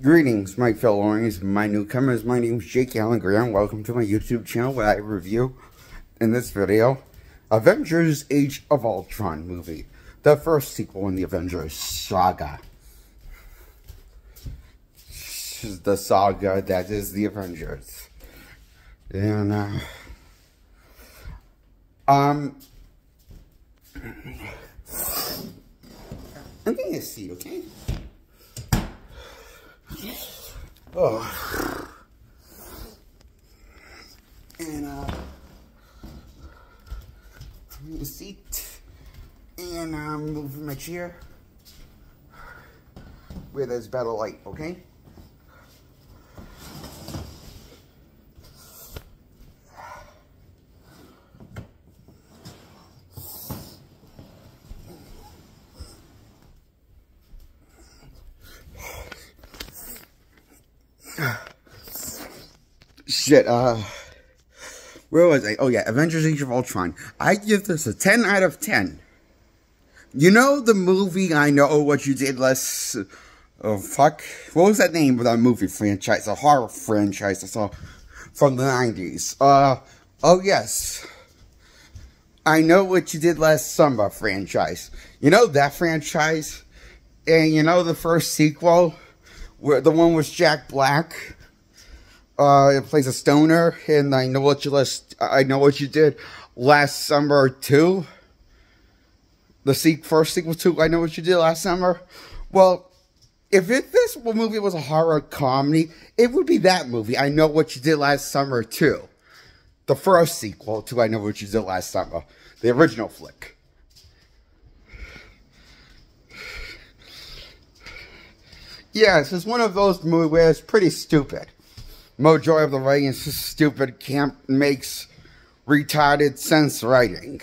Greetings, my fellows, my newcomers. My name is Jake Allen Graham. Welcome to my YouTube channel where I review, in this video, Avengers Age of Ultron movie. The first sequel in the Avengers saga. This is the saga that is the Avengers. And, I'm getting a seat, okay? Oh. And, the seat. And I'm moving my chair where there's better light, okay? Shit, where was I? Oh yeah, Avengers Age of Ultron. I give this a 10 out of 10. You know the movie, I Know What You Did Last... Oh, fuck. What was that name of that movie franchise? A horror franchise I saw from the 90s. Oh yes. I Know What You Did Last Summer franchise. You know that franchise? And you know the first sequel? Where the one with Jack Black? It plays a stoner, and I Know What You Did Last Summer 2. The first sequel to I Know What You Did Last Summer. Well, if this movie was a horror comedy, it would be that movie, I Know What You Did Last Summer 2. The first sequel to I Know What You Did Last Summer. The original flick. Yes, it's one of those movies where it's pretty stupid. Majority of the writing is just stupid, makes retarded sense writing.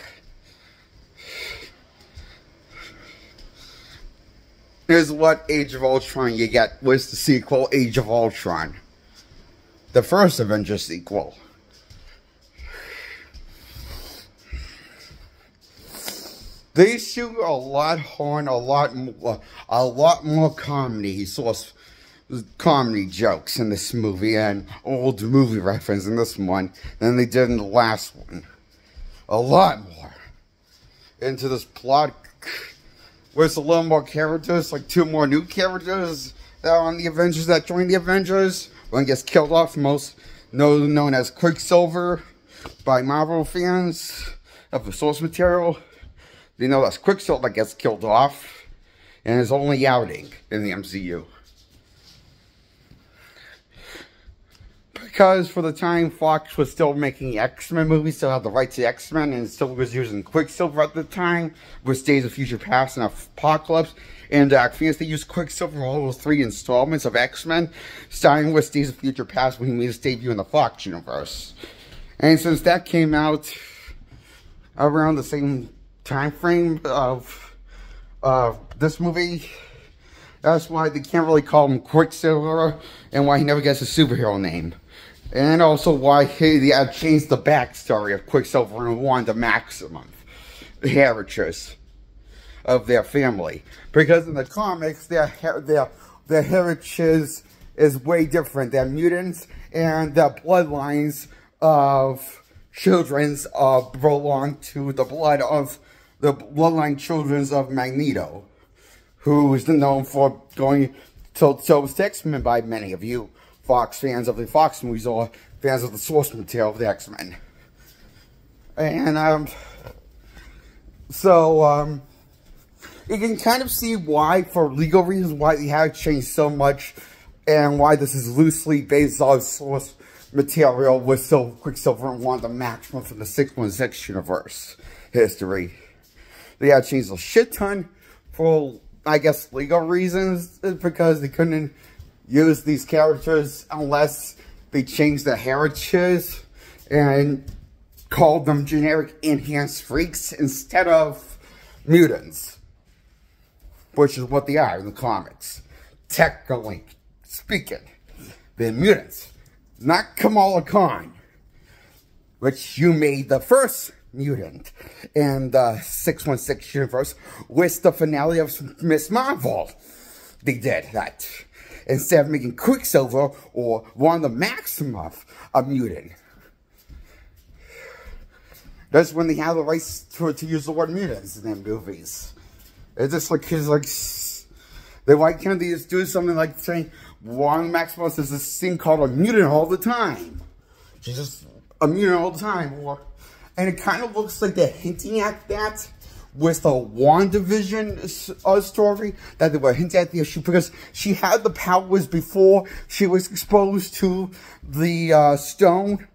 Here's what Age of Ultron you get was the sequel, Age of Ultron. The first Avengers sequel. They shoot a lot on a lot more comedy comedy jokes in this movie and old movie reference in this one than they did in the last one. A lot more into this plot with a little more characters, like 2 more new characters that are on the Avengers that join the Avengers. One gets killed off, most known as Quicksilver by Marvel fans of the source material. You know that's Quicksilver that gets killed off and is only outing in the MCU. Because for the time, Fox was still making X-Men movies, still had the rights to X-Men, and still was using Quicksilver at the time, with Days of Future Past and Apocalypse. And fans, they used Quicksilver for all those 3 installments of X-Men, starting with Days of Future Past when he made his debut in the Fox universe. And since that came out around the same time frame of this movie, that's why they can't really call him Quicksilver, and why he never gets a superhero name. And also why they had changed the backstory of Quicksilver and Wanda Maximoff, the heritage of their family. Because in the comics, their heritage is way different. They're mutants, and their bloodlines of children belong to the bloodline children of Magneto, who is known for going to X-Men by many of you Fox fans of the Fox movies or fans of the source material of the X-Men. And, you can kind of see why, for legal reasons, why they have changed so much, and why this is loosely based on source material with Quicksilver and Wanda Maximoff from the 616 universe history. They had changed a shit ton for, I guess, legal reasons, because they couldn't use these characters unless they changed their heritage and called them generic enhanced freaks instead of mutants, which is what they are in the comics. Technically speaking, they're mutants, not Kamala Khan, which you made the first mutant in the 616 universe with the finale of Miss Marvel. They did that. instead of making Quicksilver or Wanda Maximoff a mutant. That's when they have the rights to use the word mutants in their movies. It's just like, why can't they just do something like saying, Wanda Maximoff is this thing called a mutant all the time. She's just a mutant all the time. And it kind of looks like they're hinting at that with the WandaVision story, that they were hinting at the issue, because she had the powers before she was exposed to the stone.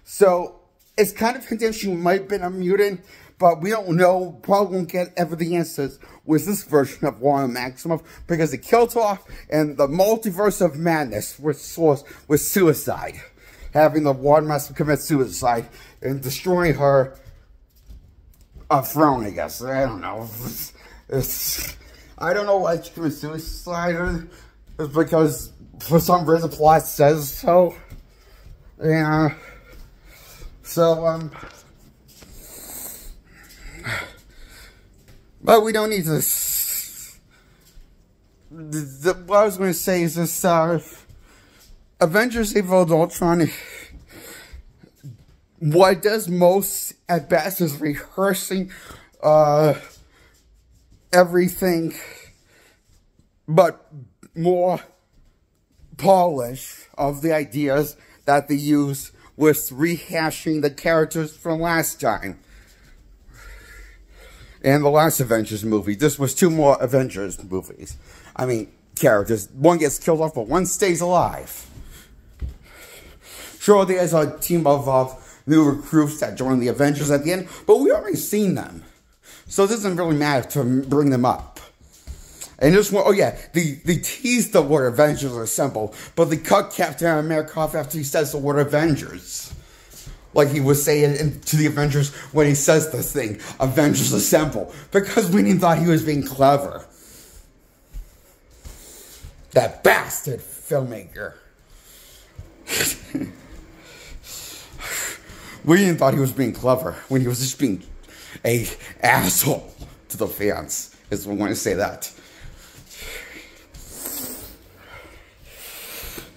So it's kind of hinting she might have been a mutant, but we don't know. Probably won't get ever the answers with this version of Wanda Maximoff, because they killed her off, and the multiverse of madness was sourced with suicide. Having the Wanda Maximoff commit suicide and destroying her throne, I guess. I don't know. I don't know why she committed suicide. It's because for some reason the plot says so. Yeah. So, but we don't need to. What I was going to say is this: Avengers: Age of Ultron. What it does most at best is rehearsing everything, but more polish of the ideas that they use with rehashing the characters from last time. And the last Avengers movie. This was 2 more Avengers movies. I mean, characters. One gets killed off, but one stays alive. Sure, there's a team of new recruits that join the Avengers at the end, but we already seen them. So it doesn't really matter to bring them up. And this one, oh yeah, they teased the word Avengers Assemble, but they cut Captain America off after he says the word Avengers. Like he was saying to the Avengers when he says this thing, Avengers Assemble, because we thought he was being clever. That bastard filmmaker. We thought he was being clever when he was just being a asshole to the fans. Is we want to say that.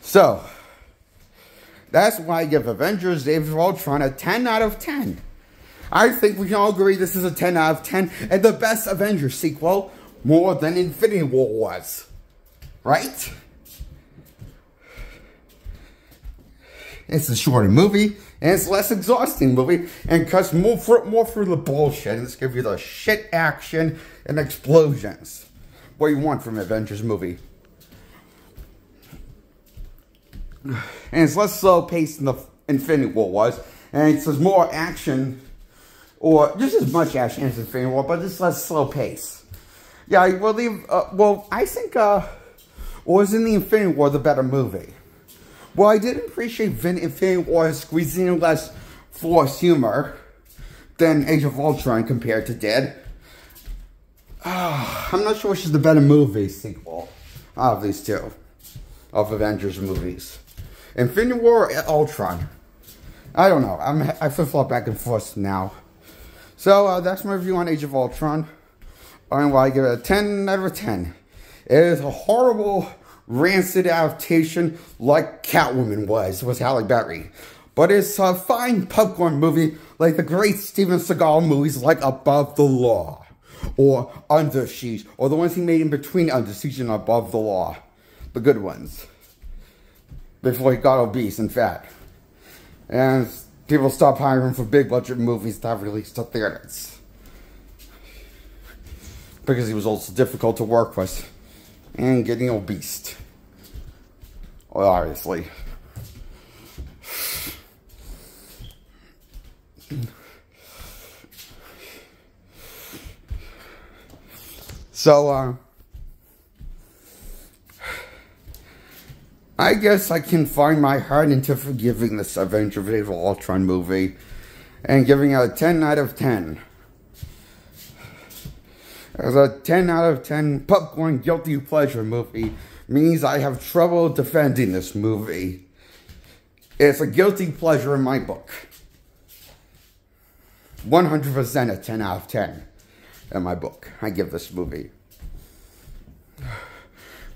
So, that's why I give Avengers: Age of Ultron a 10 out of 10. I think we can all agree this is a 10 out of 10 and the best Avengers sequel, more than Infinity War was. Right? It's a shorter movie, and it's a less exhausting movie, and cuts more through the bullshit, and it's give you the shit action and explosions. What you want from an Avengers movie. And it's less slow paced than the Infinity War was, and it's more action, or just as much action as Infinity War, but just less slow pace. Yeah, I think was in the Infinity War the better movie. Well, I did appreciate Infinity War squeezing in less forced humor than Age of Ultron compared to Dead. I'm not sure which is the better movie sequel of these two, of Avengers movies. Infinity War or Ultron? I don't know. I flip-flop back and forth now. So, that's my review on Age of Ultron. And I give it a 10 out of 10. It is a horrible, rancid adaptation like Catwoman was Halle Berry. But it's a fine popcorn movie like the great Steven Seagal movies like Above the Law, or Under Siege, or the ones he made in between Under Siege and Above the Law. The good ones. Before he got obese and fat. And people stopped hiring him for big budget movies that released to theaters. Because he was also difficult to work with. And getting obese. Well, obviously. So, I guess I can find my heart into forgiving this Avengers: Age of Ultron movie and giving it a 10 out of 10. As a 10 out of 10 popcorn guilty pleasure movie means I have trouble defending this movie. It's a guilty pleasure in my book. 100% a 10 out of 10 in my book. I give this movie.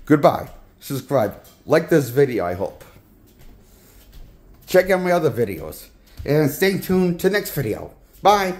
Goodbye. subscribe, like this video, I hope. Check out my other videos. And stay tuned to the next video. Bye!